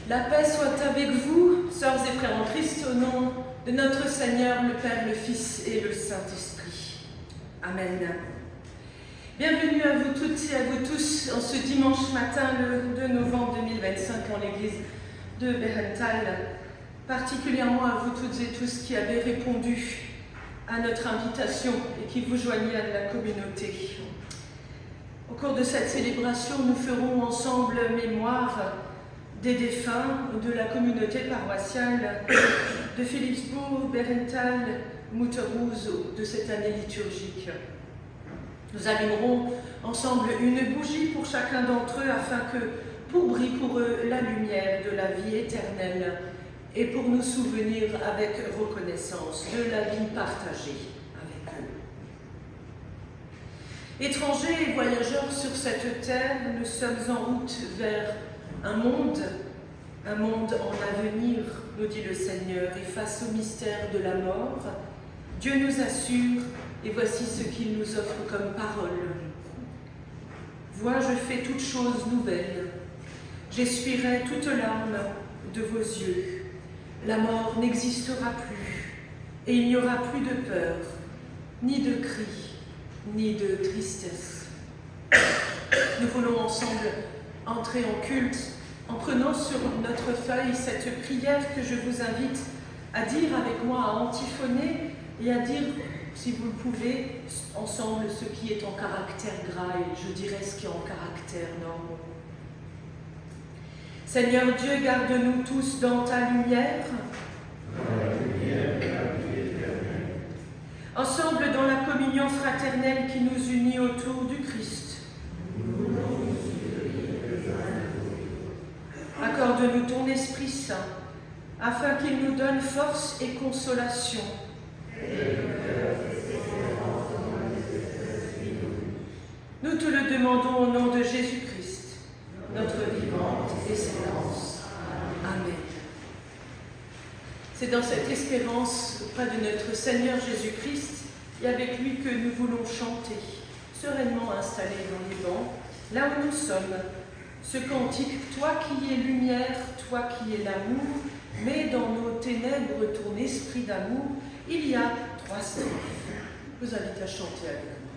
La paix soit avec vous, sœurs et frères en Christ, au nom de notre Seigneur, le Père, le Fils et le Saint-Esprit. Amen. Bienvenue à vous toutes et à vous tous en ce dimanche matin, le 2 novembre 2025, en l'église de Berenthal. Particulièrement à vous toutes et tous qui avez répondu à notre invitation et qui vous joignez à la communauté. Au cours de cette célébration, nous ferons ensemble mémoire des défunts de la communauté paroissiale de Philippsbourg, Berenthal, Mutterouze de cette année liturgique. Nous allumerons ensemble une bougie pour chacun d'entre eux afin que, pour briller pour eux la lumière de la vie éternelle et pour nous souvenir avec reconnaissance de la vie partagée avec eux. Étrangers et voyageurs sur cette terre, nous sommes en route vers un monde en avenir, nous dit le Seigneur, et face au mystère de la mort, Dieu nous assure, et voici ce qu'il nous offre comme parole. Vois, je fais toutes choses nouvelles, j'essuierai toute larme de vos yeux. La mort n'existera plus, et il n'y aura plus de peur, ni de cris, ni de tristesse. Nous voulons ensemble entrer en culte en prenant sur notre feuille cette prière que je vous invite à dire avec moi, à antiphoner et à dire, si vous le pouvez, ensemble ce qui est en caractère gras et je dirais ce qui est en caractère normaux. Seigneur Dieu, garde-nous tous dans ta lumière. Ensemble dans la communion fraternelle qui nous unit autour du Christ. Accorde-nous ton Esprit Saint, afin qu'il nous donne force et consolation. Nous te le demandons au nom de Jésus-Christ, notre vivante espérance. Amen. C'est dans cette espérance auprès de notre Seigneur Jésus-Christ et avec lui que nous voulons chanter, sereinement installés dans les bancs, là où nous sommes, ce cantique, toi qui es lumière, toi qui es l'amour, mets dans nos ténèbres ton esprit d'amour. Il y a 3 strophes. Je vous invite à chanter avec moi.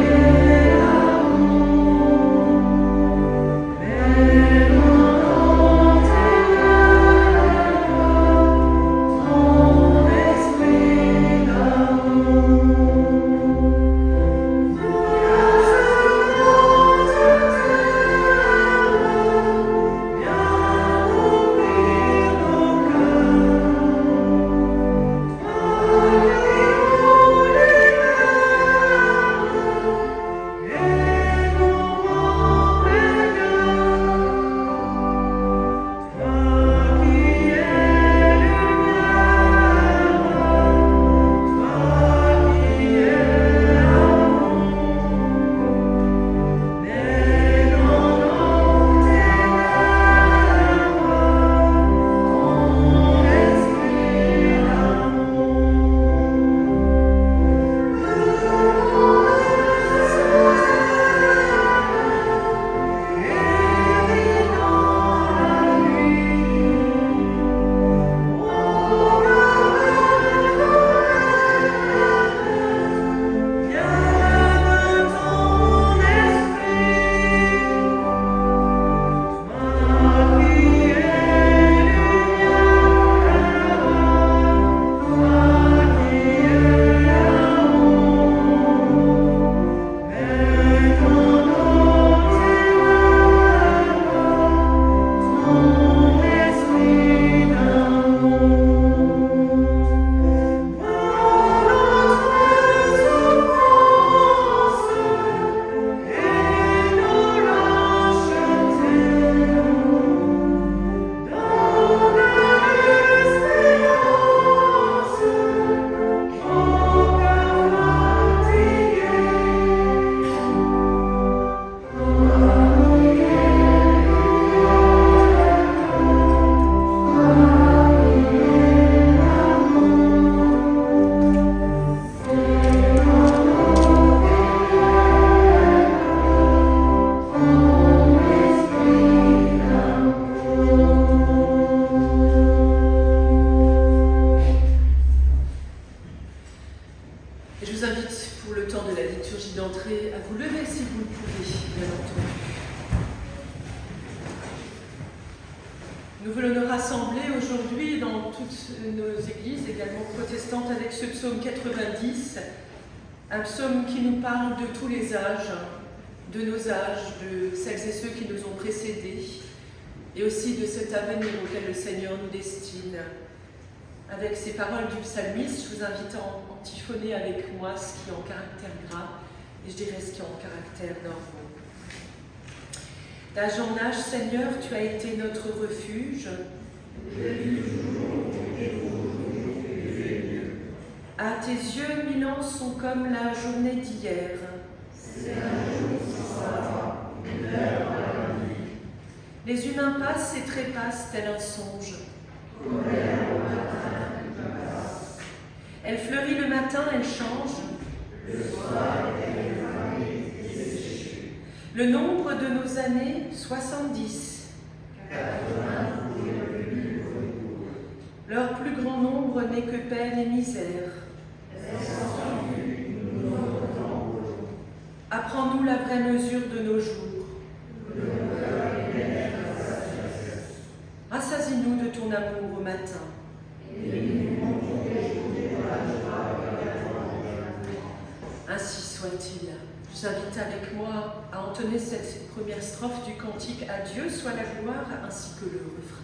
Yeah. Nous voulons nous rassembler aujourd'hui dans toutes nos églises, également protestantes, avec ce psaume 90, un psaume qui nous parle de tous les âges, de nos âges, de celles et ceux qui nous ont précédés, et aussi de cet avenir auquel le Seigneur nous destine. Avec ces paroles du psalmiste, je vous invite à antiphonner avec moi ce qui est en caractère gras, et je dirais ce qui est en caractère normaux. D'âge en âge, Seigneur, tu as été notre refuge. À tes yeux, 1000 ans sont comme la journée d'hier. Les humains passent et trépassent tel un songe. Elle fleurit le matin, elle change. Le nombre de nos années, 70. Leur plus grand nombre n'est que peine et misère. Apprends-nous la vraie mesure de nos jours. Rassasie-nous de ton amour au matin. Ainsi soit-il. Je vous invite avec moi à entonner cette première strophe du cantique « À Dieu soit la gloire » ainsi que le refrain.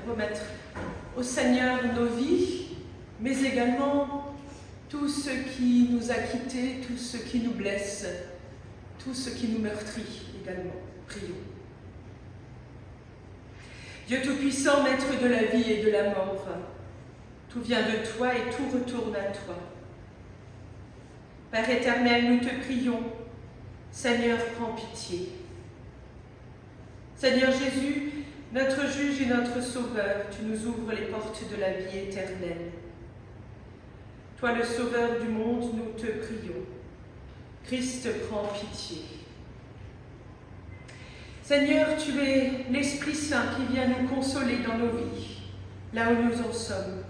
Remettre au Seigneur nos vies, mais également tout ce qui nous a quittés, tout ce qui nous blesse, tout ce qui nous meurtrit également. Prions. Dieu Tout-Puissant, Maître de la vie et de la mort, tout vient de toi et tout retourne à toi. Père éternel, nous te prions, Seigneur, prends pitié. Seigneur Jésus, notre juge et notre sauveur, tu nous ouvres les portes de la vie éternelle. Toi, le sauveur du monde, nous te prions. Christ, prends pitié. Seigneur, tu es l'Esprit Saint qui vient nous consoler dans nos vies, là où nous en sommes.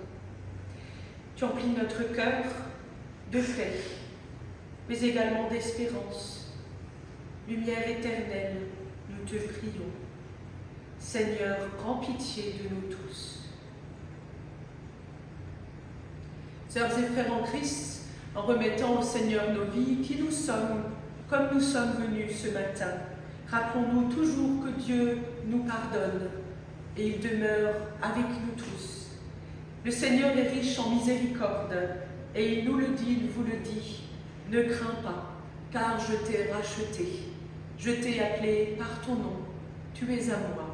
Tu emplis notre cœur de paix, mais également d'espérance. Lumière éternelle, nous te prions. Seigneur, prends pitié de nous tous. Sœurs et frères en Christ, en remettant au Seigneur nos vies, qui nous sommes, comme nous sommes venus ce matin, rappelons-nous toujours que Dieu nous pardonne et il demeure avec nous tous. Le Seigneur est riche en miséricorde et il nous le dit, il vous le dit, ne crains pas, car je t'ai racheté, je t'ai appelé par ton nom, tu es à moi.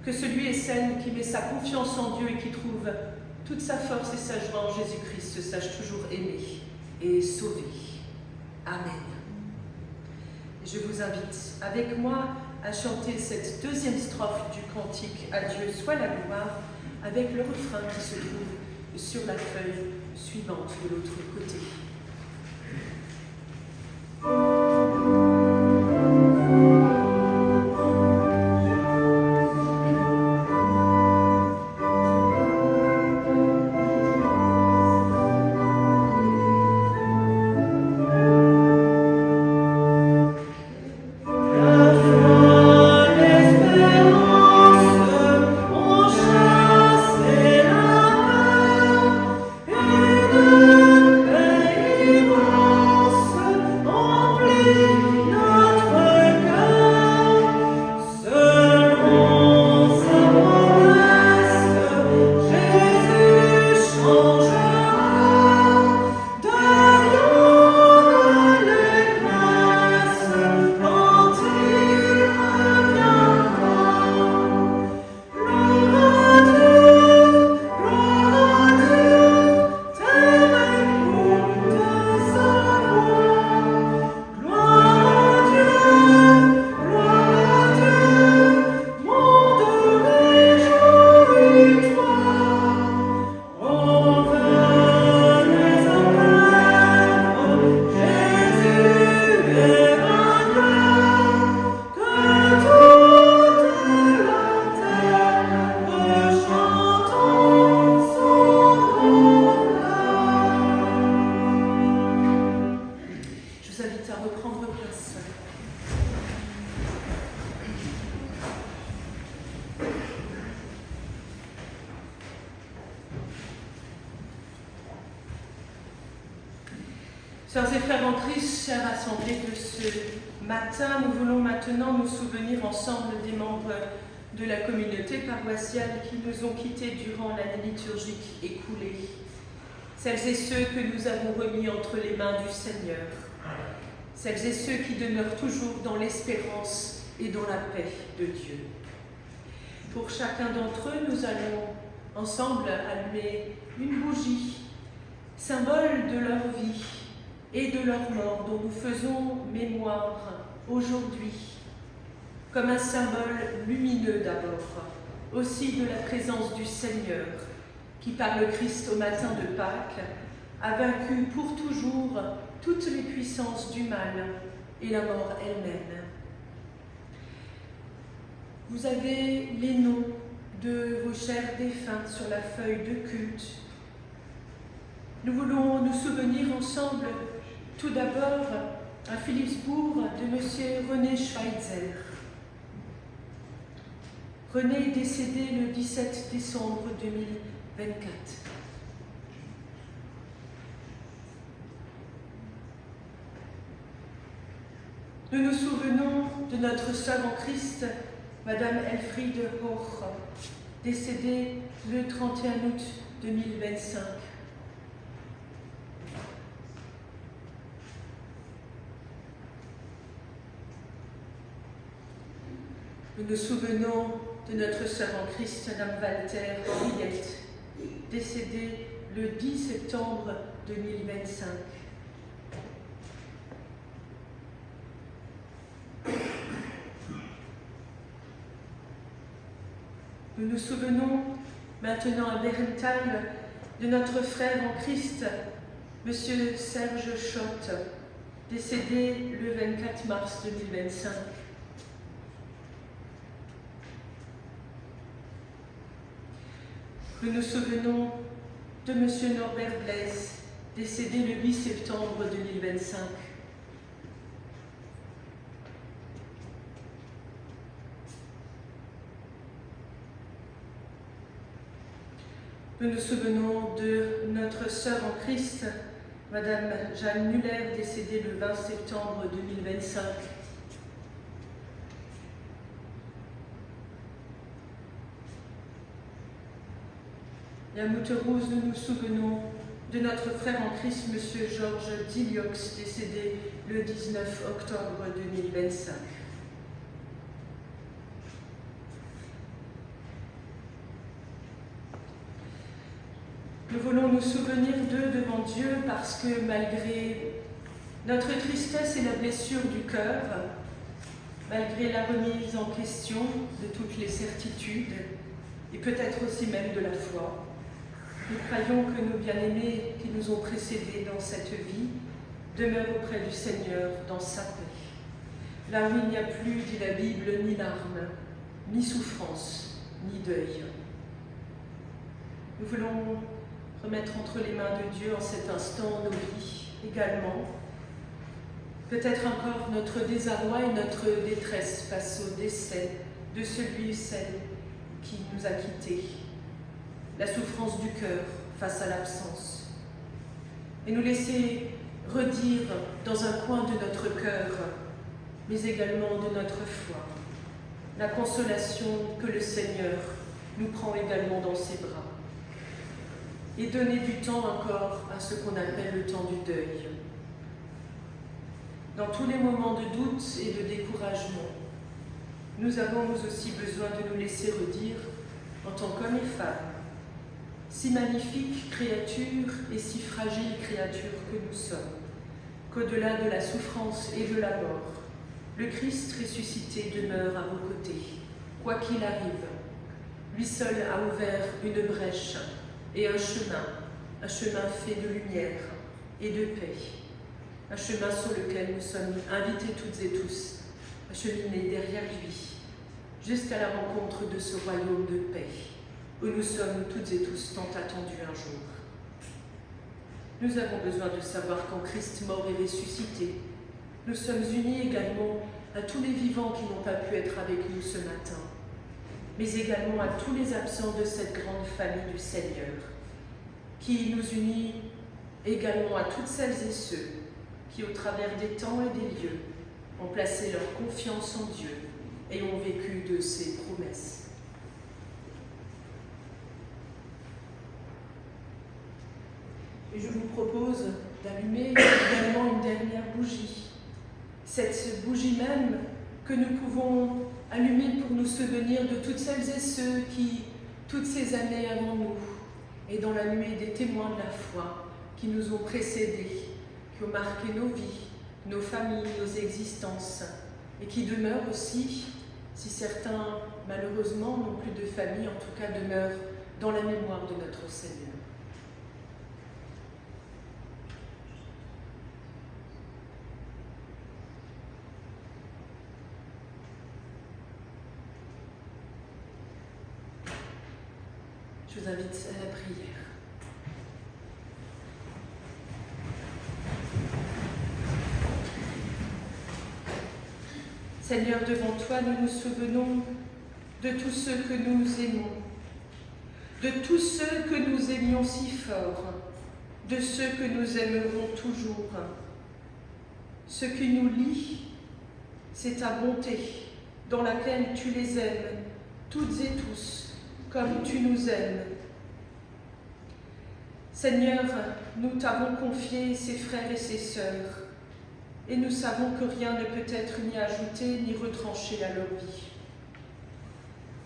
Que celui et celle qui met sa confiance en Dieu et qui trouve toute sa force et sa joie en Jésus-Christ se sache toujours aimé et sauvé. Amen. Je vous invite avec moi à chanter cette deuxième strophe du cantique « À Dieu soit la gloire » avec le refrain qui se trouve sur la feuille suivante de l'autre côté. Sœurs et frères en Christ, chers assemblés de ce matin, nous voulons maintenant nous souvenir ensemble des membres de la communauté paroissiale qui nous ont quittés durant l'année liturgique écoulée. Celles et ceux que nous avons remis entre les mains du Seigneur. Celles et ceux qui demeurent toujours dans l'espérance et dans la paix de Dieu. Pour chacun d'entre eux, nous allons ensemble allumer une bougie, symbole de leur vie et de leur mort, dont nous faisons mémoire aujourd'hui, comme un symbole lumineux d'abord, aussi de la présence du Seigneur, qui par le Christ au matin de Pâques a vaincu pour toujours toutes les puissances du mal et la mort elle-même. Vous avez les noms de vos chers défunts sur la feuille de culte. Nous voulons nous souvenir ensemble tout d'abord à Philippsbourg de M. René Schweitzer. René est décédé le 17 décembre 2024. Nous nous souvenons de notre sœur en Christ, Madame Elfriede Hoch, décédée le 31 août 2025. Nous nous souvenons de notre sœur en Christ, Madame Walter Henriette, décédée le 10 septembre 2025. Nous nous souvenons maintenant à Berntal de notre frère en Christ, M. Serge Schott, décédé le 24 mars 2025. Nous nous souvenons de M. Norbert Blaise, décédé le 8 septembre 2025. Nous nous souvenons de notre sœur en Christ, Madame Jeanne Muller, décédée le 20 septembre 2025. Et à Mouterouze, nous nous souvenons de notre frère en Christ, M. Georges Diliox, décédé le 19 octobre 2025. Nous voulons nous souvenir d'eux devant Dieu parce que malgré notre tristesse et la blessure du cœur, malgré la remise en question de toutes les certitudes et peut-être aussi même de la foi, nous croyons que nos bien-aimés qui nous ont précédés dans cette vie demeurent auprès du Seigneur dans sa paix. Là où il n'y a plus, dit la Bible, ni larmes, ni souffrance, ni deuil. Nous voulons remettre entre les mains de Dieu en cet instant nos vies également. Peut-être encore notre désarroi et notre détresse face au décès de celui ou celle qui nous a quittés. La souffrance du cœur face à l'absence. Et nous laisser redire dans un coin de notre cœur, mais également de notre foi, la consolation que le Seigneur nous prend également dans ses bras. Et donner du temps encore à ce qu'on appelle le temps du deuil. Dans tous les moments de doute et de découragement, nous avons nous aussi besoin de nous laisser redire, en tant qu'hommes et femmes, si magnifique créature et si fragile créature que nous sommes, qu'au-delà de la souffrance et de la mort, le Christ ressuscité demeure à vos côtés, quoi qu'il arrive. Lui seul a ouvert une brèche et un chemin fait de lumière et de paix, un chemin sur lequel nous sommes invités toutes et tous à cheminer derrière lui, jusqu'à la rencontre de ce royaume de paix, où nous sommes toutes et tous tant attendus un jour. Nous avons besoin de savoir qu'en Christ mort et ressuscité, nous sommes unis également à tous les vivants qui n'ont pas pu être avec nous ce matin, mais également à tous les absents de cette grande famille du Seigneur, qui nous unit également à toutes celles et ceux qui, au travers des temps et des lieux, ont placé leur confiance en Dieu et ont vécu de ses promesses. Et je vous propose d'allumer également une dernière bougie. Cette bougie même que nous pouvons allumer pour nous souvenir de toutes celles et ceux qui, toutes ces années avant nous, et dans la nuée des témoins de la foi, qui nous ont précédés, qui ont marqué nos vies, nos familles, nos existences, et qui demeurent aussi, si certains malheureusement n'ont plus de famille, en tout cas demeurent dans la mémoire de notre Seigneur. Je vous invite à la prière. Seigneur, devant toi, nous nous souvenons de tous ceux que nous aimons, de tous ceux que nous aimions si fort, de ceux que nous aimerons toujours. Ce qui nous lie, c'est ta bonté, dans laquelle tu les aimes, toutes et tous, comme tu nous aimes. Seigneur, nous t'avons confié ces frères et ces sœurs, et nous savons que rien ne peut être ni ajouté ni retranché à leur vie.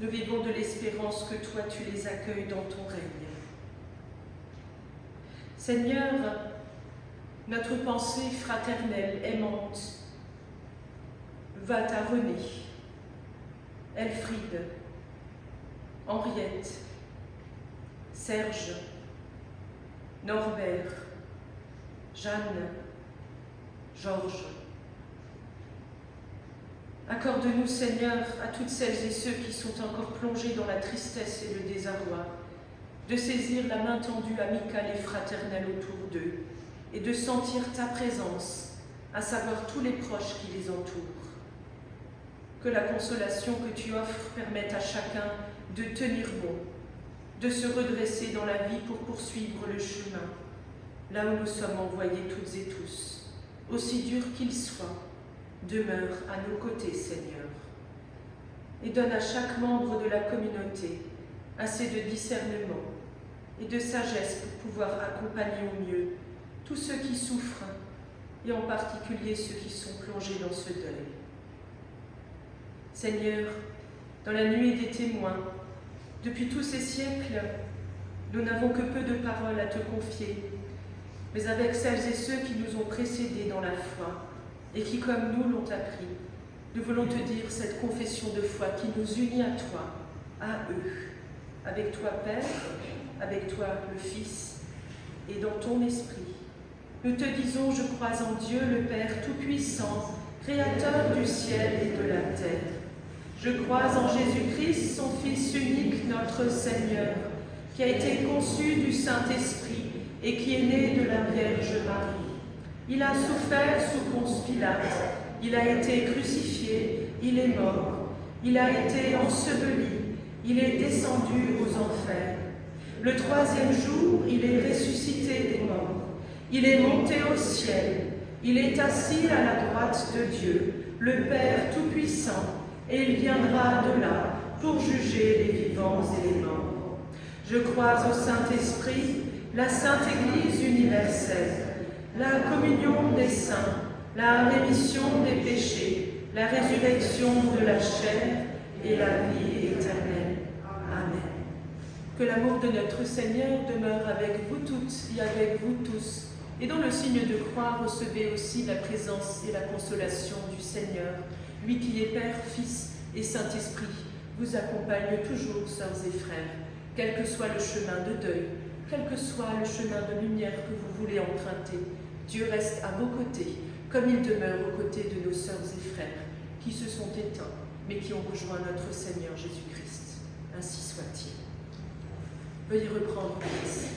Nous vivons de l'espérance que toi tu les accueilles dans ton règne. Seigneur, notre pensée fraternelle, aimante, va à René, Elfriede, Henriette, Serge, Norbert, Jeanne, Georges. Accorde-nous, Seigneur, à toutes celles et ceux qui sont encore plongés dans la tristesse et le désarroi, de saisir la main tendue amicale et fraternelle autour d'eux et de sentir ta présence, à savoir tous les proches qui les entourent. Que la consolation que tu offres permette à chacun de tenir bon, de se redresser dans la vie pour poursuivre le chemin, là où nous sommes envoyés toutes et tous, aussi dur qu'il soit. Demeure à nos côtés, Seigneur, et donne à chaque membre de la communauté assez de discernement et de sagesse pour pouvoir accompagner au mieux tous ceux qui souffrent, et en particulier ceux qui sont plongés dans ce deuil. Seigneur, dans la nuée des témoins, depuis tous ces siècles, nous n'avons que peu de paroles à te confier, mais avec celles et ceux qui nous ont précédés dans la foi, et qui, comme nous, l'ont appris, nous voulons te dire cette confession de foi qui nous unit à toi, à eux, avec toi, Père, avec toi, le Fils, et dans ton esprit. Nous te disons, je crois en Dieu, le Père Tout-Puissant, Créateur du ciel et de la terre. Je crois en Jésus-Christ, son Fils unique, notre Seigneur, qui a été conçu du Saint-Esprit et qui est né de la Vierge Marie. Il a souffert sous Ponce Pilate, il a été crucifié, il est mort, il a été enseveli, il est descendu aux enfers. Le troisième jour, il est ressuscité des morts, il est monté au ciel, il est assis à la droite de Dieu, le Père Tout-Puissant, et il viendra de là pour juger les vivants et les morts. Je crois au Saint-Esprit, la Sainte Église universelle, la communion des saints, la rémission des péchés, la résurrection de la chair et la vie éternelle. Amen. Que l'amour de notre Seigneur demeure avec vous toutes et avec vous tous. Et dans le signe de croix, recevez aussi la présence et la consolation du Seigneur, lui qui est Père, Fils et Saint-Esprit, vous accompagne toujours, sœurs et frères, quel que soit le chemin de deuil, quel que soit le chemin de lumière que vous voulez emprunter. Dieu reste à vos côtés, comme il demeure aux côtés de nos sœurs et frères qui se sont éteints, mais qui ont rejoint notre Seigneur Jésus-Christ. Ainsi soit-il. Veuillez reprendre place.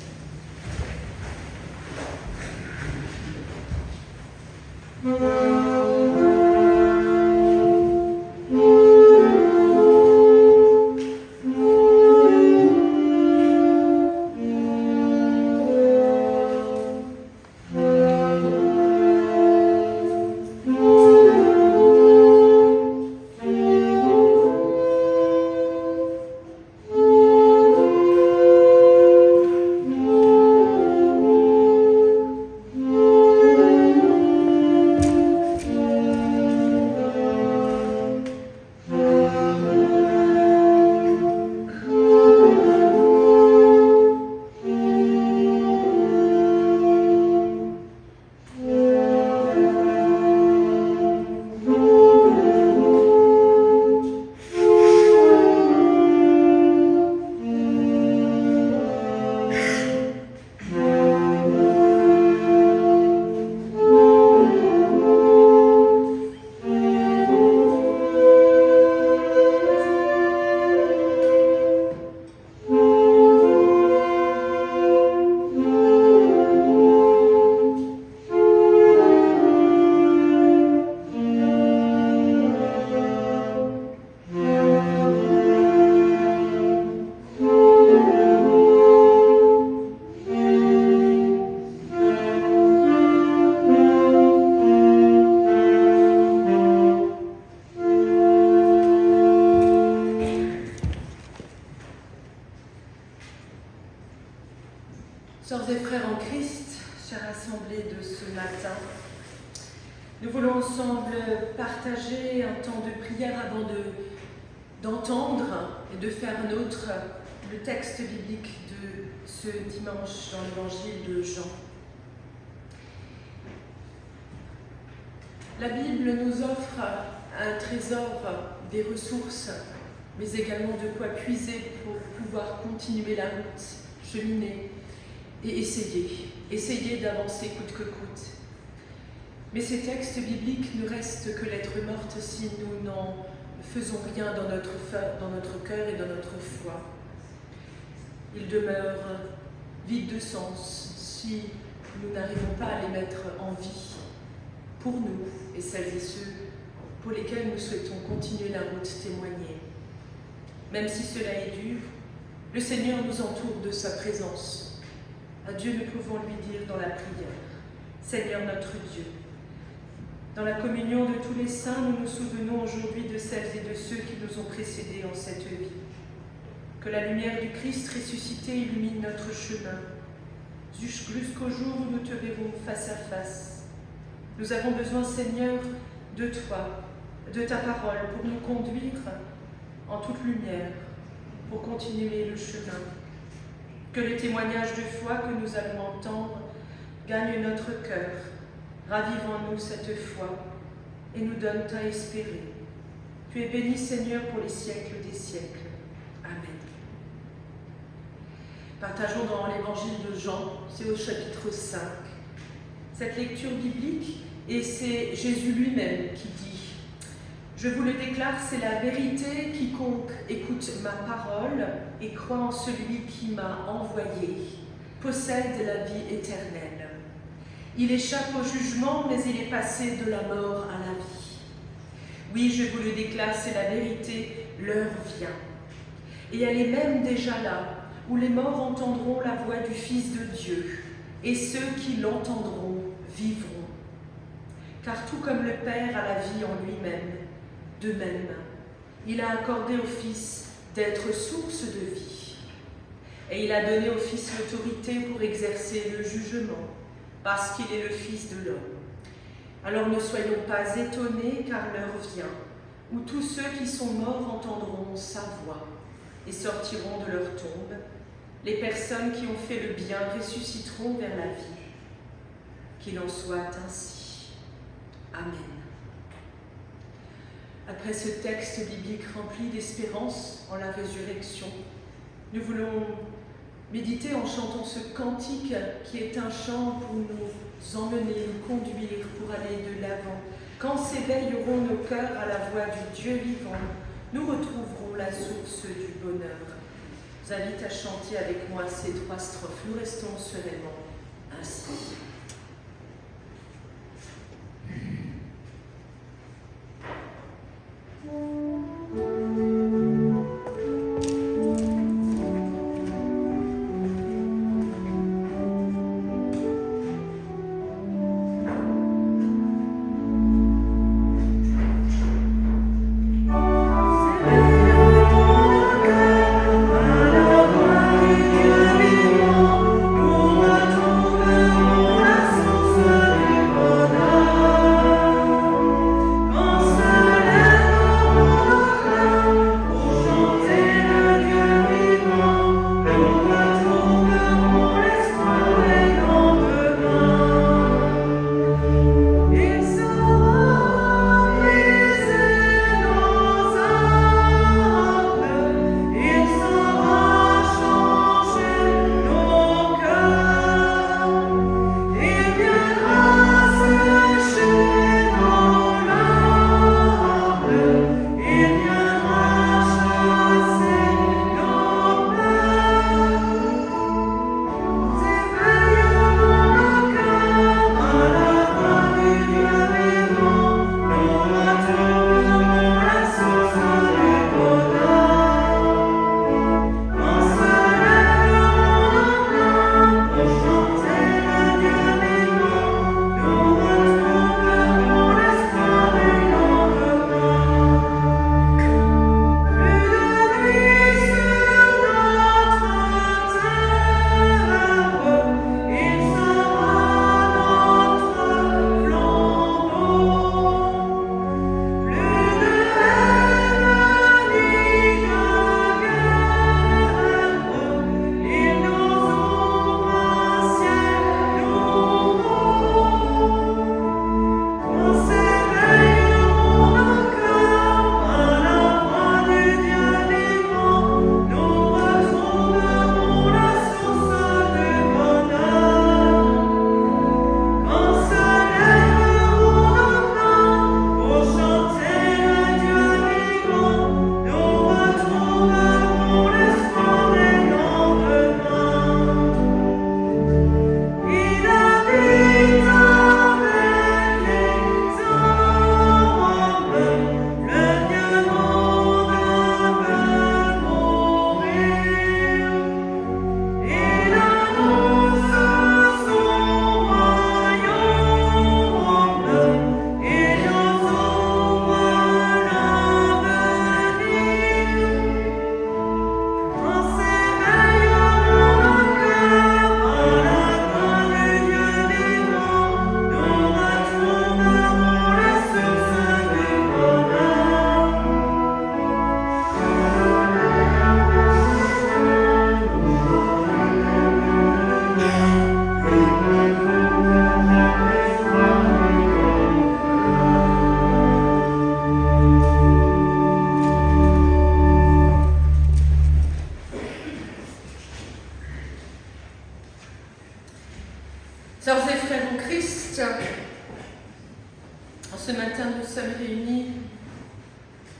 Nous voulons ensemble partager un temps de prière avant d'entendre et de faire nôtre le texte biblique de ce dimanche dans l'évangile de Jean. La Bible nous offre un trésor, des ressources, mais également de quoi puiser pour pouvoir continuer la route, cheminer et essayer d'avancer coûte que coûte. Mais ces textes bibliques ne restent que lettres mortes si nous n'en faisons rien dans notre cœur et dans notre foi. Ils demeurent vides de sens si nous n'arrivons pas à les mettre en vie pour nous et celles et ceux pour lesquels nous souhaitons continuer la route témoignée. Même si cela est dur, le Seigneur nous entoure de sa présence. À Dieu, nous pouvons lui dire dans la prière, « Seigneur notre Dieu ». Dans la communion de tous les saints, nous nous souvenons aujourd'hui de celles et de ceux qui nous ont précédés en cette vie. Que la lumière du Christ ressuscité illumine notre chemin, jusqu'au jour où nous te verrons face à face. Nous avons besoin, Seigneur, de toi, de ta parole, pour nous conduire en toute lumière, pour continuer le chemin. Que les témoignages de foi que nous allons entendre gagnent notre cœur, ravive en nous cette foi et nous donne à espérer. Tu es béni, Seigneur, pour les siècles des siècles. Amen. Partageons dans l'évangile de Jean, c'est au chapitre 5. Cette lecture biblique, et c'est Jésus lui-même qui dit « Je vous le déclare, c'est la vérité, quiconque écoute ma parole et croit en celui qui m'a envoyé, possède la vie éternelle. Il échappe au jugement, mais il est passé de la mort à la vie. Oui, je vous le déclare, c'est la vérité, l'heure vient. Et elle est même déjà là, où les morts entendront la voix du Fils de Dieu, et ceux qui l'entendront vivront. Car tout comme le Père a la vie en lui-même, de même, il a accordé au Fils d'être source de vie. Et il a donné au Fils l'autorité pour exercer le jugement, parce qu'il est le Fils de l'homme. Alors ne soyons pas étonnés, car l'heure vient, où tous ceux qui sont morts entendront sa voix et sortiront de leur tombe. Les personnes qui ont fait le bien ressusciteront vers la vie. Qu'il en soit ainsi. Amen. Après ce texte biblique rempli d'espérance en la résurrection, nous voulons méditer en chantant ce cantique qui est un chant pour nous emmener, nous conduire, pour aller de l'avant. Quand s'éveilleront nos cœurs à la voix du Dieu vivant, nous retrouverons la source du bonheur. Je vous invite à chanter avec moi ces 3 strophes. Nous restons sereinement ainsi. Nous retrouverons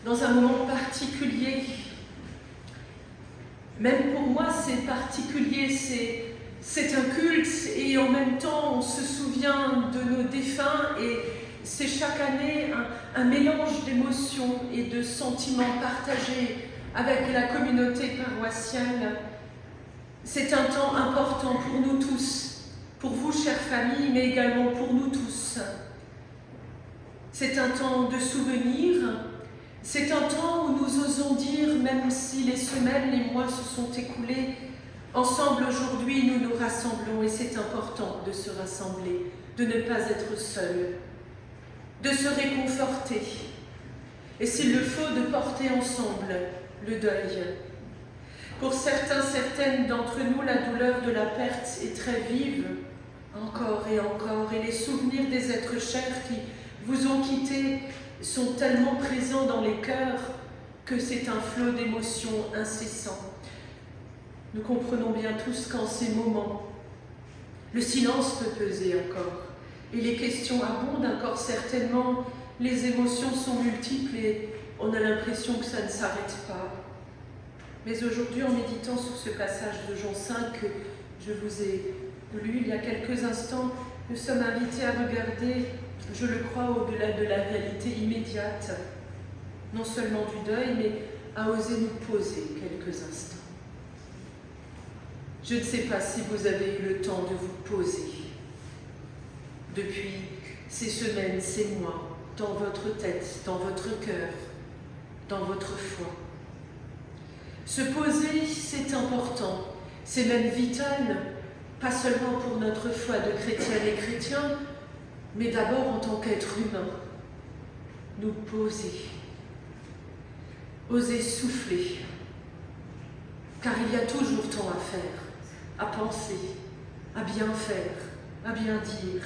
dans un moment particulier. Même pour moi, c'est particulier, c'est un culte et en même temps, on se souvient de nos défunts et c'est chaque année un mélange d'émotions et de sentiments partagés avec la communauté paroissiale. C'est un temps important pour nous tous, pour vous, chères familles, mais également pour nous tous. C'est un temps de souvenirs, c'est un temps où nous osons dire, même si les semaines, les mois se sont écoulés, ensemble aujourd'hui nous nous rassemblons et c'est important de se rassembler, de ne pas être seul, de se réconforter et s'il le faut de porter ensemble le deuil. Pour certains, certaines d'entre nous, la douleur de la perte est très vive, encore, et les souvenirs des êtres chers qui vous ont quittés sont tellement présents dans les cœurs que c'est un flot d'émotions incessant. Nous comprenons bien tous qu'en ces moments, le silence peut peser encore, et les questions abondent encore certainement, les émotions sont multiples et on a l'impression que ça ne s'arrête pas. Mais aujourd'hui, en méditant sur ce passage de Jean 5 que je vous ai lu il y a quelques instants, nous sommes invités à regarder, je le crois, au-delà de la réalité immédiate, non seulement du deuil, mais à oser nous poser quelques instants. Je ne sais pas si vous avez eu le temps de vous poser depuis ces semaines, ces mois, dans votre tête, dans votre cœur, dans votre foi. Se poser, c'est important, c'est même vital, pas seulement pour notre foi de chrétiennes et chrétiens, mais d'abord en tant qu'être humain. Nous poser, oser souffler, car il y a toujours tant à faire, à penser, à bien faire, à bien dire.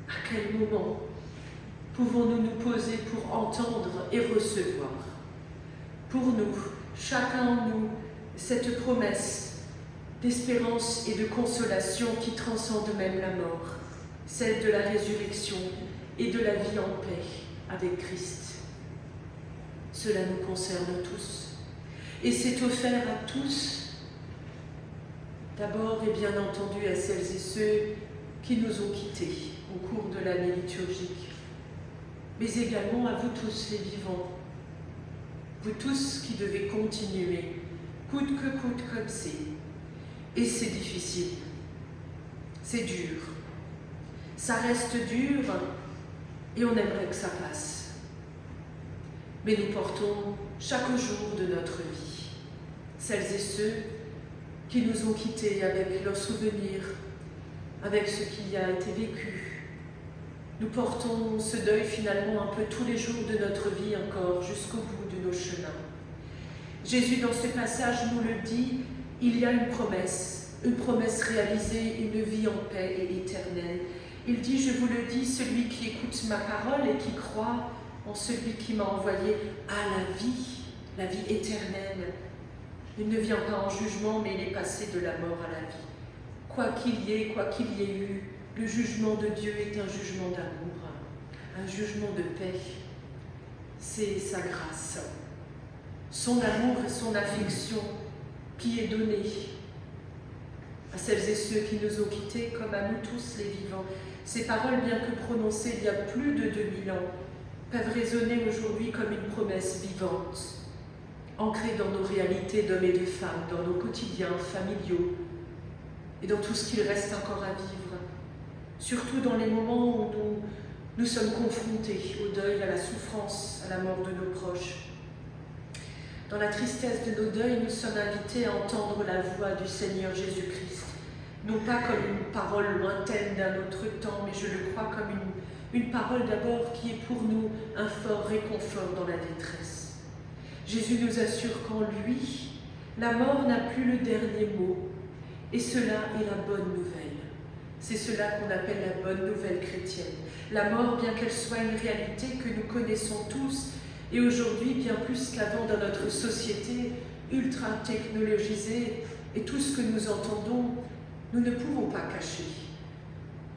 À quel moment pouvons-nous nous poser pour entendre et recevoir? Pour nous, chacun en nous, cette promesse d'espérance et de consolation qui transcende même la mort, celle de la résurrection et de la vie en paix avec Christ. Cela nous concerne tous et c'est offert à tous, d'abord et bien entendu à celles et ceux qui nous ont quittés au cours de l'année liturgique, mais également à vous tous les vivants, vous tous qui devez continuer, coûte que coûte comme c'est. Et c'est difficile, c'est dur, ça reste dur et on aimerait que ça passe. Mais nous portons chaque jour de notre vie celles et ceux qui nous ont quittés avec leurs souvenirs, avec ce qui a été vécu. Nous portons ce deuil finalement un peu tous les jours de notre vie encore, jusqu'au bout de nos chemins. Jésus, dans ce passage, nous le dit, il y a une promesse réalisée, une vie en paix et éternelle. Il dit, je vous le dis, celui qui écoute ma parole et qui croit en celui qui m'a envoyé a la vie éternelle. Il ne vient pas en jugement, mais il est passé de la mort à la vie. Quoi qu'il y ait eu, le jugement de Dieu est un jugement d'amour, un jugement de paix. C'est sa grâce, son amour et son affection qui est donné à celles et ceux qui nous ont quittés, comme à nous tous les vivants. Ces paroles, bien que prononcées il y a plus de 2000 ans, peuvent résonner aujourd'hui comme une promesse vivante, ancrée dans nos réalités d'hommes et de femmes, dans nos quotidiens familiaux et dans tout ce qu'il reste encore à vivre, surtout dans les moments où nous sommes confrontés au deuil, à la souffrance, à la mort de nos proches. Dans la tristesse de nos deuils, nous sommes invités à entendre la voix du Seigneur Jésus-Christ, non pas comme une parole lointaine d'un autre temps, mais je le crois comme une parole d'abord qui est pour nous un fort réconfort dans la détresse. Jésus nous assure qu'en lui, la mort n'a plus le dernier mot, et cela est la bonne nouvelle. C'est cela qu'on appelle la bonne nouvelle chrétienne. La mort, bien qu'elle soit une réalité que nous connaissons tous, et aujourd'hui, bien plus qu'avant dans notre société ultra technologisée, et tout ce que nous entendons, nous ne pouvons pas cacher.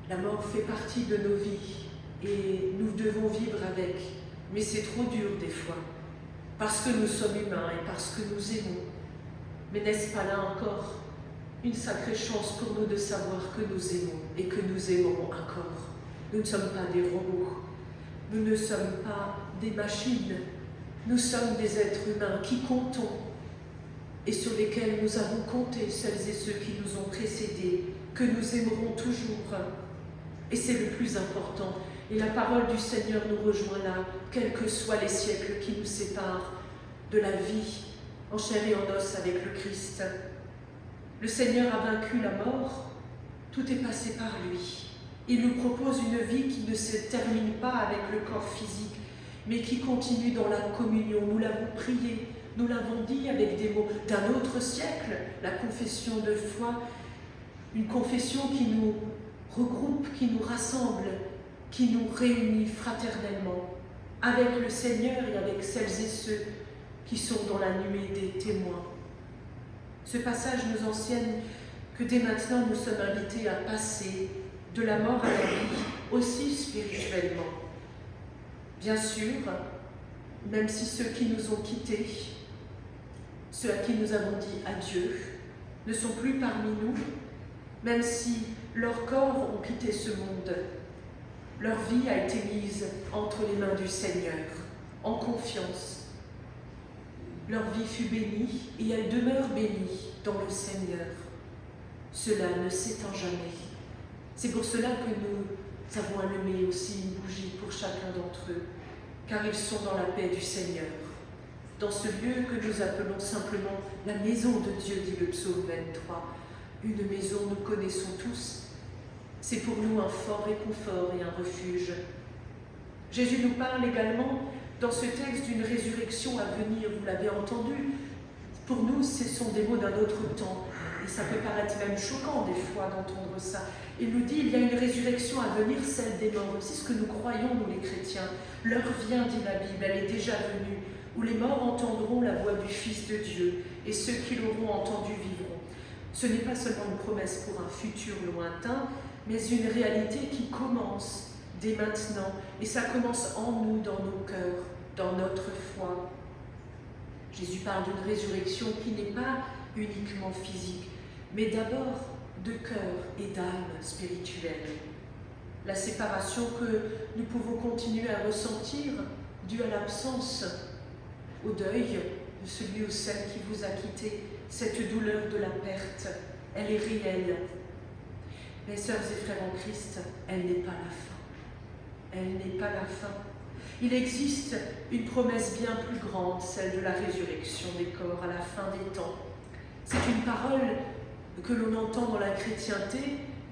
La mort fait partie de nos vies, et nous devons vivre avec. mais c'est trop dur des fois, parce que nous sommes humains et parce que nous aimons. Mais n'est-ce pas là encore une sacrée chance pour nous de savoir que nous aimons et que nous aimerons encore? Nous ne sommes pas des robots, nous ne sommes pas des machines, nous sommes des êtres humains qui comptons et sur lesquels nous avons compté, celles et ceux qui nous ont précédés, que nous aimerons toujours. Et c'est le plus important. Et la parole du Seigneur nous rejoint là, quels que soient les siècles qui nous séparent de la vie en chair et en os avec le Christ. Le Seigneur a vaincu la mort, tout est passé par lui. Il nous propose une vie qui ne se termine pas avec le corps physique, mais qui continue dans la communion. Nous l'avons prié, nous l'avons dit avec des mots d'un autre siècle, la confession de foi, une confession qui nous regroupe, qui nous rassemble, qui nous réunit fraternellement avec le Seigneur et avec celles et ceux qui sont dans la nuée des témoins. Ce passage nous enseigne que dès maintenant nous sommes invités à passer de la mort à la vie, aussi spirituellement. Bien sûr, même si ceux qui nous ont quittés, ceux à qui nous avons dit adieu, ne sont plus parmi nous, même si leurs corps ont quitté ce monde, leur vie a été mise entre les mains du Seigneur, en confiance. Leur vie fut bénie et elle demeure bénie dans le Seigneur. Cela ne s'éteint jamais. C'est pour cela que nous avons allumé aussi une bougie pour chacun d'entre eux, car ils sont dans la paix du Seigneur. Dans ce lieu que nous appelons simplement la maison de Dieu, dit le psaume 23, une maison nous connaissons tous. C'est pour nous un fort réconfort et un refuge. Jésus nous parle également dans ce texte d'une résurrection à venir, vous l'avez entendu. Pour nous, ce sont des mots d'un autre temps. Et ça peut paraître même choquant des fois d'entendre ça. Il nous dit, il y a une résurrection à venir, celle des morts. C'est ce que nous croyons, nous les chrétiens. L'heure vient, dit la Bible, elle est déjà venue, où les morts entendront la voix du Fils de Dieu, et ceux qui l'auront entendu vivront. Ce n'est pas seulement une promesse pour un futur lointain, mais une réalité qui commence dès maintenant. Et ça commence en nous, dans nos cœurs, dans notre foi. Jésus parle d'une résurrection qui n'est pas uniquement physique, mais d'abord de cœur et d'âme spirituelle. La séparation que nous pouvons continuer à ressentir due à l'absence, au deuil de celui ou celle qui vous a quitté, cette douleur de la perte, elle est réelle. Mes sœurs et frères en Christ, elle n'est pas la fin. Elle n'est pas la fin. Il existe une promesse bien plus grande, celle de la résurrection des corps à la fin des temps. C'est une parole que l'on entend dans la chrétienté,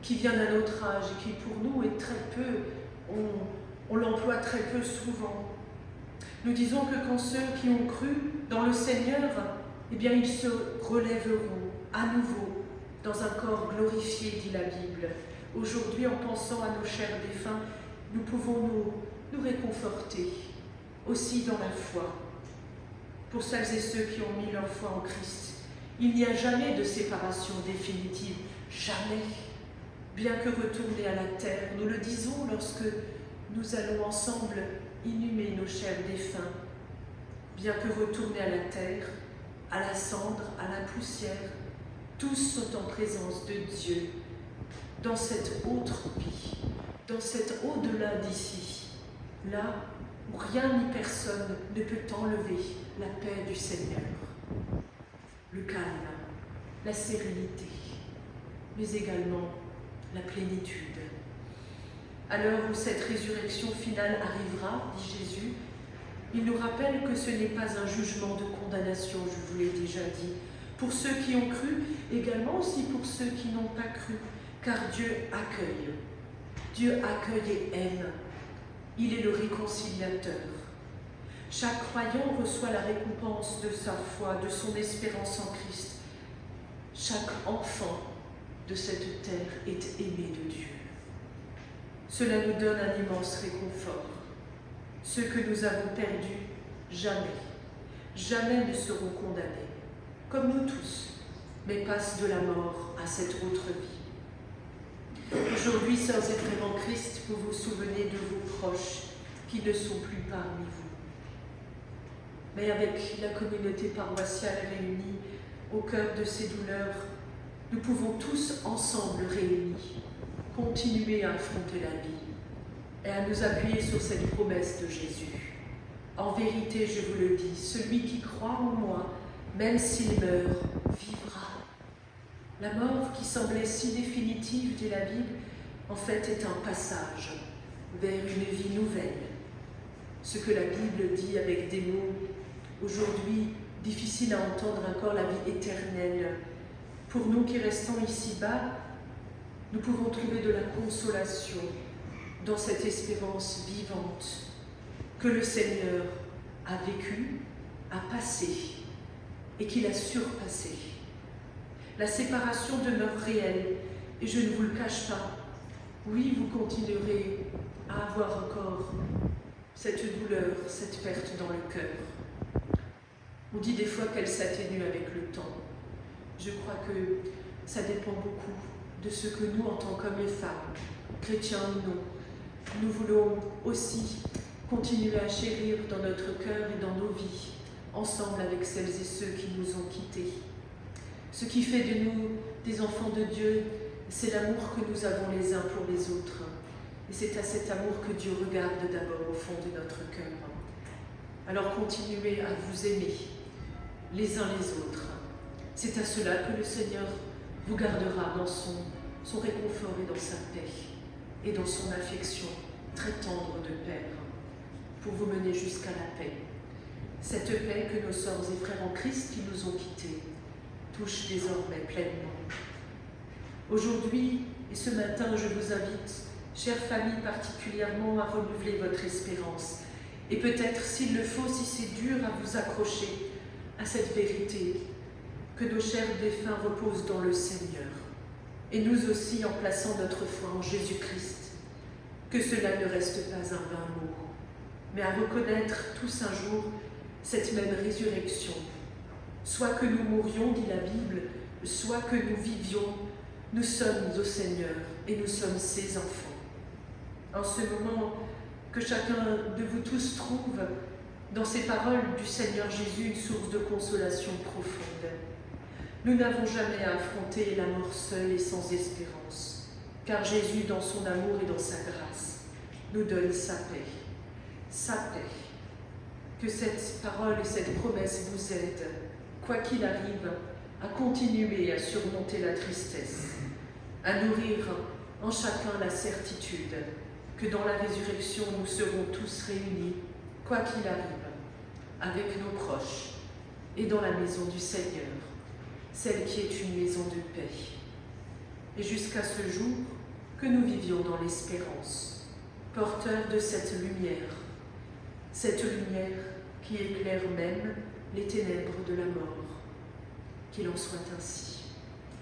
qui vient d'un autre âge et qui pour nous est très peu, on l'emploie très peu souvent. Nous disons que quand ceux qui ont cru dans le Seigneur, eh bien ils se relèveront à nouveau dans un corps glorifié, dit la Bible. Aujourd'hui, en pensant à nos chers défunts, nous pouvons nous réconforter aussi dans la foi. Pour celles et ceux qui ont mis leur foi en Christ, il n'y a jamais de séparation définitive, jamais. Bien que retourner à la terre, nous le disons lorsque nous allons ensemble inhumer nos chers défunts. Bien que retourner à la terre, à la cendre, à la poussière, tous sont en présence de Dieu, dans cette autre vie, dans cet au-delà d'ici, là où rien ni personne ne peut enlever la paix du Seigneur, le calme, la sérénité, mais également la plénitude. À l'heure où cette résurrection finale arrivera, dit Jésus, il nous rappelle que ce n'est pas un jugement de condamnation, je vous l'ai déjà dit, pour ceux qui ont cru, également aussi pour ceux qui n'ont pas cru, car Dieu accueille. Dieu accueille et aime. Il est le réconciliateur. Chaque croyant reçoit la récompense de sa foi, de son espérance en Christ. Chaque enfant de cette terre est aimé de Dieu. Cela nous donne un immense réconfort. Ceux que nous avons perdus, jamais ne seront condamnés, comme nous tous, mais passent de la mort à cette autre vie. Aujourd'hui, sœurs et frères en Christ, vous vous souvenez de vos proches qui ne sont plus parmi vous. mais avec la communauté paroissiale réunie au cœur de ces douleurs, nous pouvons tous ensemble réunis continuer à affronter la vie et à nous appuyer sur cette promesse de Jésus. En vérité, je vous le dis, celui qui croit en moi, même s'il meurt, vivra. La mort qui semblait si définitive, dit la Bible, en fait est un passage vers une vie nouvelle. Ce que la Bible dit avec des mots aujourd'hui difficiles à entendre encore, la vie éternelle. Pour nous qui restons ici-bas, nous pouvons trouver de la consolation dans cette espérance vivante que le Seigneur a vécue, a passé et qu'il a surpassé. La séparation demeure réelle et je ne vous le cache pas. Oui, vous continuerez à avoir encore cette douleur, cette perte dans le cœur. On dit des fois qu'elle s'atténue avec le temps. Je crois que ça dépend beaucoup de ce que nous, en tant qu'hommes et femmes, chrétiens ou non, nous voulons aussi continuer à chérir dans notre cœur et dans nos vies, ensemble avec celles et ceux qui nous ont quittés. Ce qui fait de nous des enfants de Dieu, c'est l'amour que nous avons les uns pour les autres. Et c'est à cet amour que Dieu regarde d'abord au fond de notre cœur. Alors continuez à vous aimer les uns les autres. C'est à cela que le Seigneur vous gardera dans son réconfort et dans sa paix et dans son affection très tendre de Père pour vous mener jusqu'à la paix. Cette paix que nos sœurs et frères en Christ qui nous ont quittés touche désormais pleinement. Aujourd'hui et ce matin, je vous invite, chère famille, particulièrement à renouveler votre espérance. Et peut-être, s'il le faut, si c'est dur, à vous accrocher à cette vérité, que nos chers défunts reposent dans le Seigneur. Et nous aussi, en plaçant notre foi en Jésus-Christ, que cela ne reste pas un vain mot, mais à reconnaître tous un jour cette même résurrection. Soit que nous mourions, dit la Bible, soit que nous vivions, nous sommes au Seigneur et nous sommes ses enfants. En ce moment, que chacun de vous tous trouve dans ces paroles du Seigneur Jésus une source de consolation profonde. Nous n'avons jamais à affronter la mort seule et sans espérance, car Jésus, dans son amour et dans sa grâce, nous donne sa paix. Sa paix. Que cette parole et cette promesse vous aident, quoi qu'il arrive, à continuer à surmonter la tristesse, à nourrir en chacun la certitude que dans la résurrection, nous serons tous réunis, quoi qu'il arrive, avec nos proches et dans la maison du Seigneur, celle qui est une maison de paix. Et jusqu'à ce jour, que nous vivions dans l'espérance, porteurs de cette lumière qui éclaire même les ténèbres de la mort. Qu'il en soit ainsi.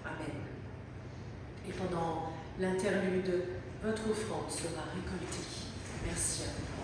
Amen. Et pendant l'interlude, votre offrande sera récoltée. Merci à vous.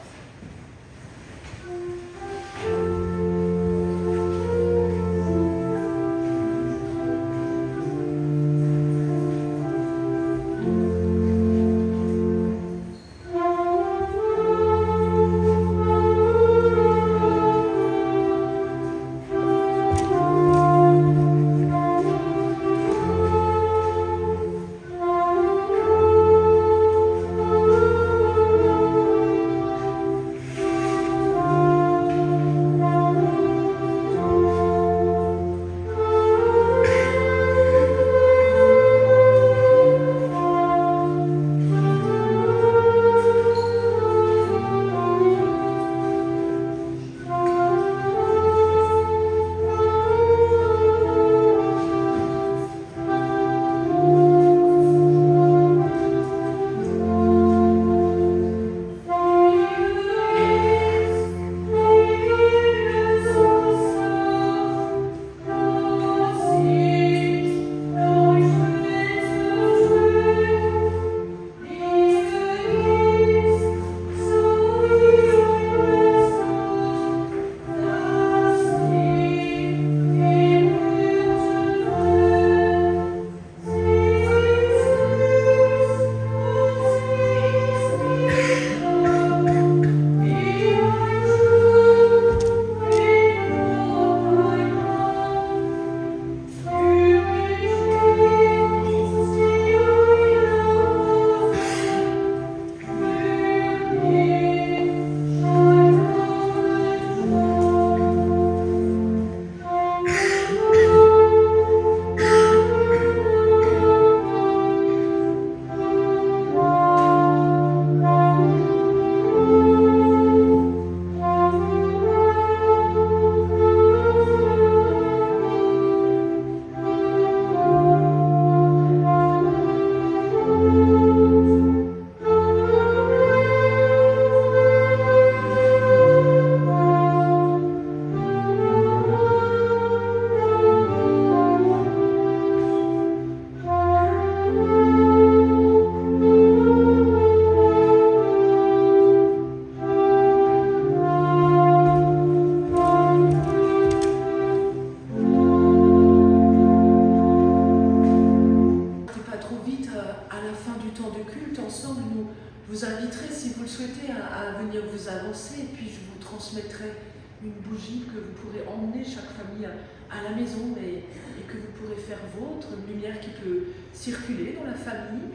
bougie que vous pourrez emmener chaque famille à la maison et que vous pourrez faire vôtre, une lumière qui peut circuler dans la famille,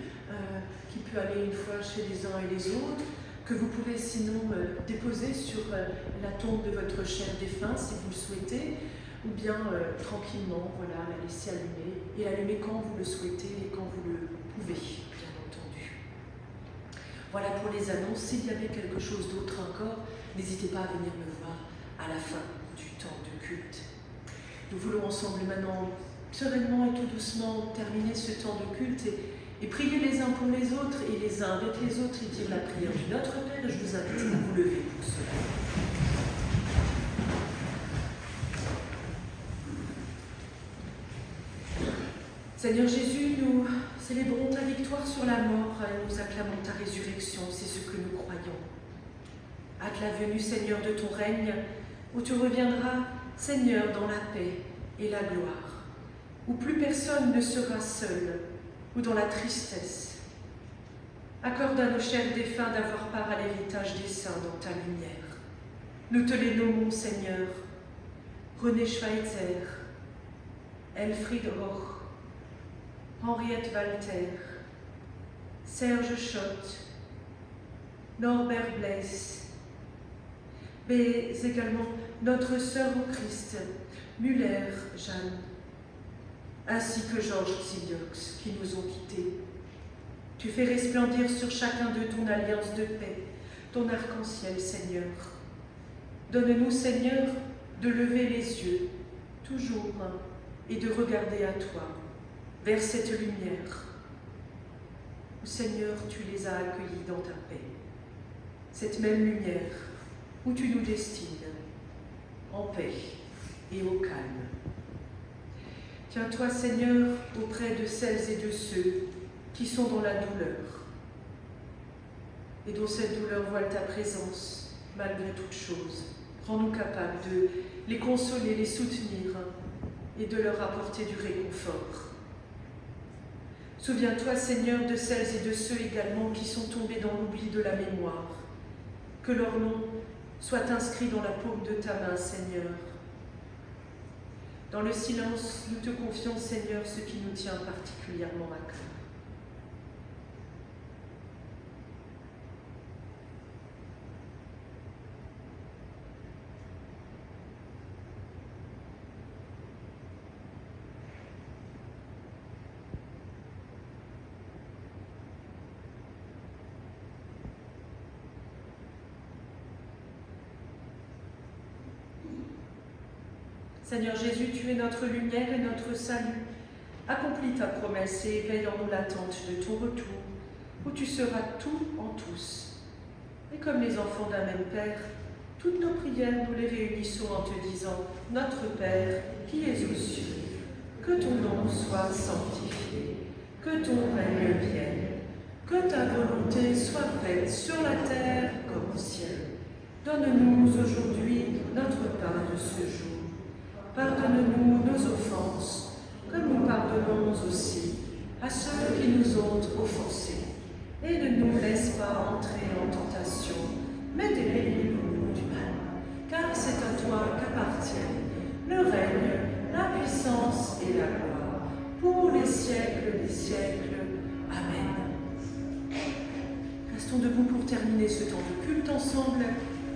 qui peut aller une fois chez les uns et les autres, que vous pouvez sinon déposer sur la tombe de votre cher défunt si vous le souhaitez, ou bien tranquillement, voilà, la laisser allumer, et l'allumer quand vous le souhaitez et quand vous le pouvez, bien entendu. Voilà pour les annonces. S'il y avait quelque chose d'autre encore, n'hésitez pas à venir me voir à la fin du temps de culte. Nous voulons ensemble maintenant, sereinement et tout doucement, terminer ce temps de culte et prier les uns pour les autres et les uns avec les autres et dire la prière du Notre Père. Je vous invite à vous lever pour cela. Seigneur Jésus, nous célébrons ta victoire sur la mort, nous acclamons ta résurrection, c'est ce que nous croyons. Hâte la venue, Seigneur, de ton règne, où tu reviendras, Seigneur, dans la paix et la gloire, où plus personne ne sera seul, ou dans la tristesse. Accorde à nos chers défunts d'avoir part à l'héritage des saints dans ta lumière. Nous te les nommons, Seigneur, René Schweitzer, Elfried Roch, Henriette Walter, Serge Schott, Norbert Blaise, mais également notre sœur au Christ, Muller Jeanne, ainsi que Georges Xiliox, qui nous ont quittés. Tu fais resplendir sur chacun d'eux ton alliance de paix, ton arc-en-ciel, Seigneur. Donne-nous, Seigneur, de lever les yeux, toujours, et de regarder à toi, vers cette lumière, où, Seigneur, tu les as accueillis dans ta paix. Cette même lumière où tu nous destines, en paix et au calme. Tiens-toi, Seigneur, auprès de celles et de ceux qui sont dans la douleur et dont cette douleur voile ta présence malgré toute chose. Rends-nous capables de les consoler, les soutenir et de leur apporter du réconfort. Souviens-toi, Seigneur, de celles et de ceux également qui sont tombés dans l'oubli de la mémoire. Que leur nom soit inscrit dans la paume de ta main, Seigneur. Dans le silence, nous te confions, Seigneur, ce qui nous tient particulièrement à cœur. Seigneur Jésus, tu es notre lumière et notre salut. Accomplis ta promesse et éveille en nous l'attente de ton retour, où tu seras tout en tous. Et comme les enfants d'un même Père, toutes nos prières, nous les réunissons en te disant « Notre Père, qui es aux cieux, que ton nom soit sanctifié, que ton règne vienne, que ta volonté soit faite sur la terre comme au ciel. Donne-nous aujourd'hui notre pain de ce jour. Pardonne-nous nos offenses, comme nous pardonnons aussi à ceux qui nous ont offensés. Et ne nous laisse pas entrer en tentation, mais délivre-nous du mal. Car c'est à toi qu'appartiennent le règne, la puissance et la gloire, pour les siècles des siècles. Amen. Restons debout pour terminer ce temps de culte ensemble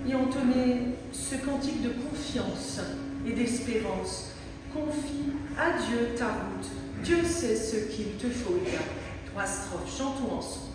et entonner ce cantique de confiance et d'espérance. Confie à Dieu ta route. Dieu sait ce qu'il te faut bien. 3 strophes, chantons ensemble.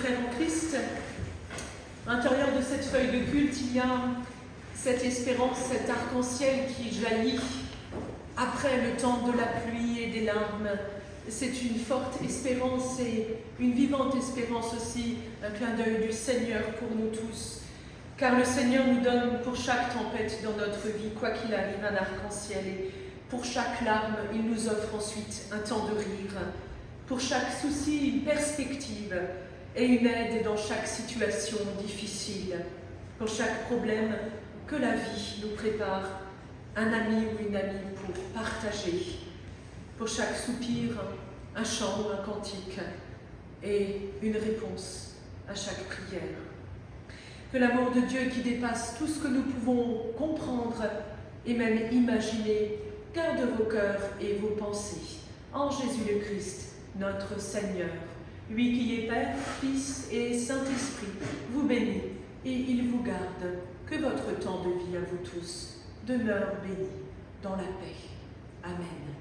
frères en Christ, à l'intérieur de cette feuille de culte, il y a cette espérance, cet arc-en-ciel qui jaillit après le temps de la pluie et des larmes. C'est une forte espérance et une vivante espérance aussi, un clin d'œil du Seigneur pour nous tous. Car le Seigneur nous donne pour chaque tempête dans notre vie, quoi qu'il arrive, un arc-en-ciel. Et pour chaque larme, il nous offre ensuite un temps de rire. Pour chaque souci, une perspective et une aide dans chaque situation difficile. Pour chaque problème, que la vie nous prépare un ami ou une amie pour partager. Pour chaque soupir, un chant ou un cantique et une réponse à chaque prière. Que l'amour de Dieu qui dépasse tout ce que nous pouvons comprendre et même imaginer garde vos cœurs et vos pensées en Jésus le Christ, notre Seigneur. Lui qui est Père, Fils et Saint-Esprit, vous bénit et il vous garde. Que votre temps de vie à vous tous demeure béni dans la paix. Amen.